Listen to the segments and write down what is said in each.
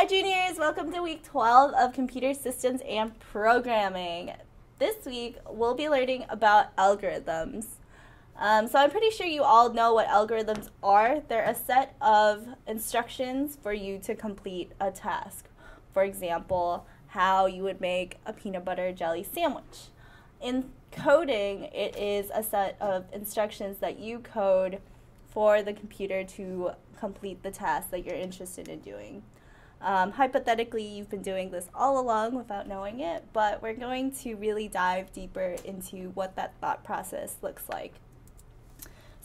Hi juniors, welcome to week 12 of Computer Systems and Programming. This week we'll be learning about algorithms. So I'm pretty sure you all know what algorithms are. They're a set of instructions for you to complete a task. For example, how you would make a peanut butter jelly sandwich. In coding, it is a set of instructions that you code for the computer to complete the task that you're interested in doing. Hypothetically, you've been doing this all along without knowing it, but we're going to really dive deeper into what that thought process looks like.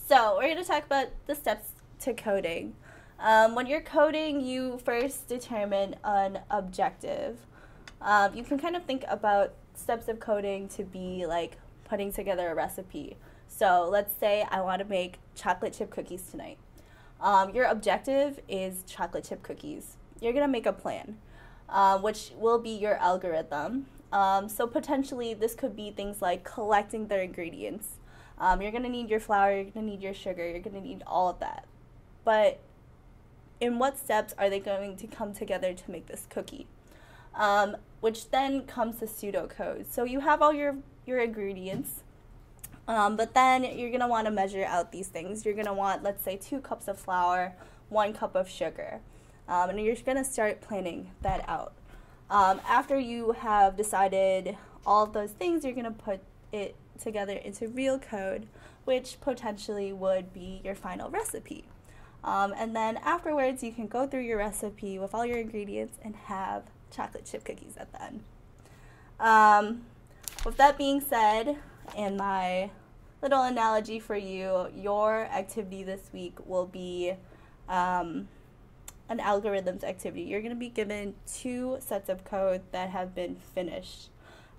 So we're going to talk about the steps to coding. When you're coding, you first determine an objective. You can kind of think about steps of coding to be like putting together a recipe. So let's say I want to make chocolate chip cookies tonight. Your objective is chocolate chip cookies. You're going to make a plan, which will be your algorithm. So potentially this could be things like collecting the ingredients. You're going to need your flour, you're going to need your sugar, you're going to need all of that. But in what steps are they going to come together to make this cookie? Which then comes to pseudocode. So you have all your ingredients, but then you're going to want to measure out these things. You're going to want, let's say, 2 cups of flour, 1 cup of sugar. And you're going to start planning that out. After you have decided all of those things, you're going to put it together into real code, which potentially would be your final recipe. And then afterwards, you can go through your recipe with all your ingredients and have chocolate chip cookies at the end. With that being said, in my little analogy for you, your activity this week will be an algorithms activity. You're going to be given 2 sets of code that have been finished.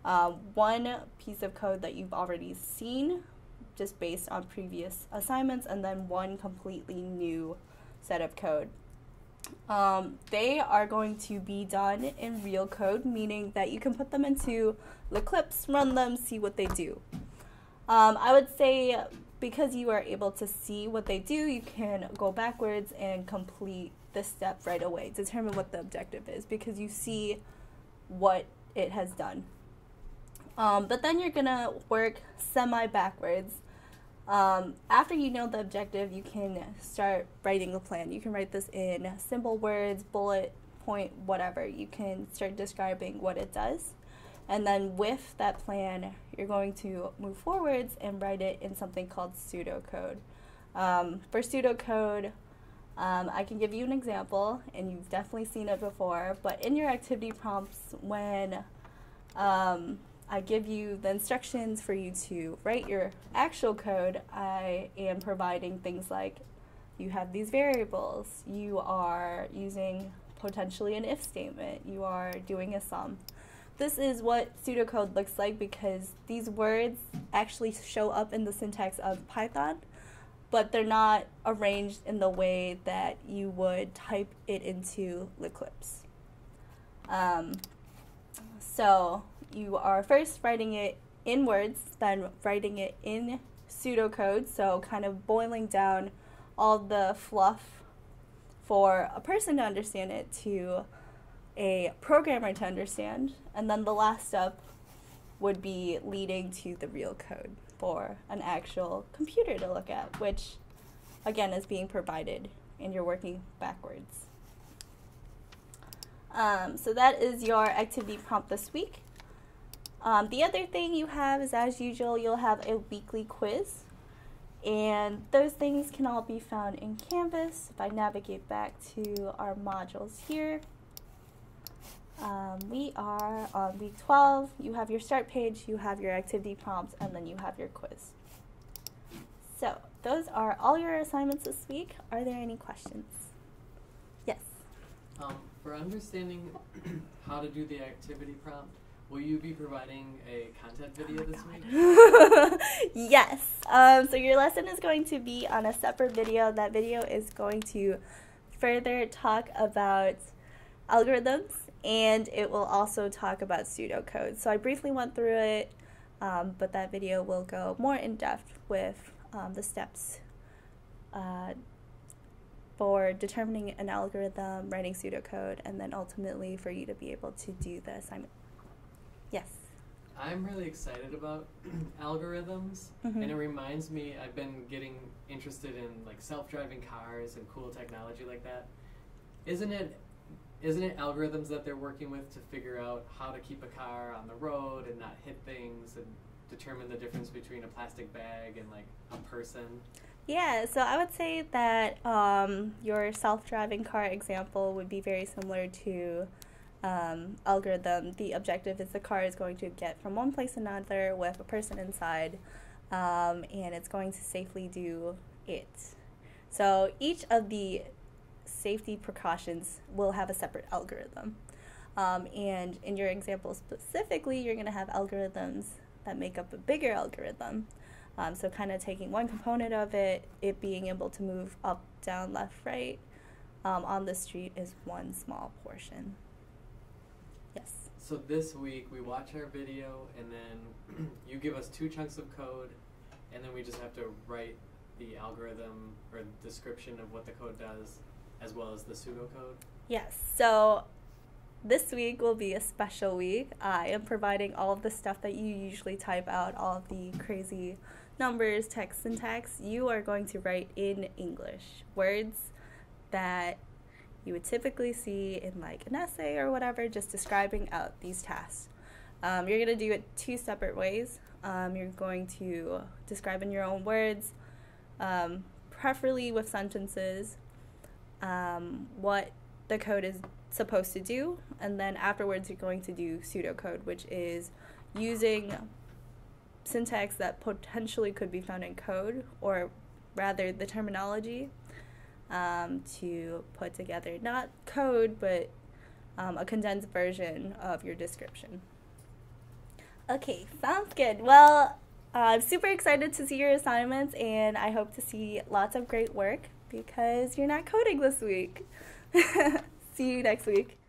One piece of code that you've already seen just based on previous assignments, and then one completely new set of code. They are going to be done in real code, meaning that you can put them into Eclipse, run them, see what they do. I would say because you are able to see what they do, you can go backwards and complete this step right away. Determine what the objective is because you see what it has done. But then you're going to work semi-backwards. After you know the objective, you can start writing a plan. You can write this in simple words, bullet point, whatever. You can start describing what it does. And then with that plan, you're going to move forwards and write it in something called pseudocode. For pseudocode, I can give you an example, and you've definitely seen it before, but in your activity prompts, when I give you the instructions for you to write your actual code, I am providing things like you have these variables, you are using potentially an if statement, you are doing a sum. This is what pseudocode looks like because these words actually show up in the syntax of Python, but they're not arranged in the way that you would type it into Eclipse. So you are first writing it in words, then writing it in pseudocode, so kind of boiling down all the fluff for a person to understand it to a programmer to understand, and then the last step would be leading to the real code for an actual computer to look at, which again is being provided and you're working backwards. So that is your activity prompt this week. The other thing you have is, as usual, you'll have a weekly quiz, and those things can all be found in Canvas. If I navigate back to our modules here, we are on week 12. You have your start page, you have your activity prompts, and then you have your quiz. So those are all your assignments this week. Are there any questions? Yes? For understanding how to do the activity prompt, will you be providing a content video this week? Yes. So your lesson is going to be on a separate video. That video is going to further talk about algorithms, and it will also talk about pseudocode. So I briefly went through it, but that video will go more in depth with the steps for determining an algorithm, writing pseudocode, and then ultimately for you to be able to do the assignment. Yes. I'm really excited about algorithms, and it reminds me, I've been getting interested in like self-driving cars and cool technology like that. Isn't it algorithms that they're working with to figure out how to keep a car on the road and not hit things and determine the difference between a plastic bag and like a person? Yeah, so I would say that your self-driving car example would be very similar to algorithm. The objective is the car is going to get from one place to another with a person inside, and it's going to safely do it. So each of the safety precautions will have a separate algorithm. And in your example specifically, you're going to have algorithms that make up a bigger algorithm. So kind of taking one component of it being able to move up, down, left, right on the street is one small portion. Yes. So this week we watch our video, and then you give us 2 chunks of code, and then we just have to write the algorithm or description of what the code does, as well as the pseudocode. Yes. So this week will be a special week. I am providing all of the stuff that you usually type out, all of the crazy numbers, text, syntax. You are going to write in English words that you would typically see in like an essay or whatever, just describing out these tasks. You're going to do it 2 separate ways. You're going to describe in your own words, preferably with sentences, what the code is supposed to do, and then afterwards you're going to do pseudocode, which is using syntax that potentially could be found in code, or rather the terminology, to put together not code but a condensed version of your description. Okay, sounds good. Well, I'm super excited to see your assignments, and I hope to see lots of great work because you're not coding this week. See you next week.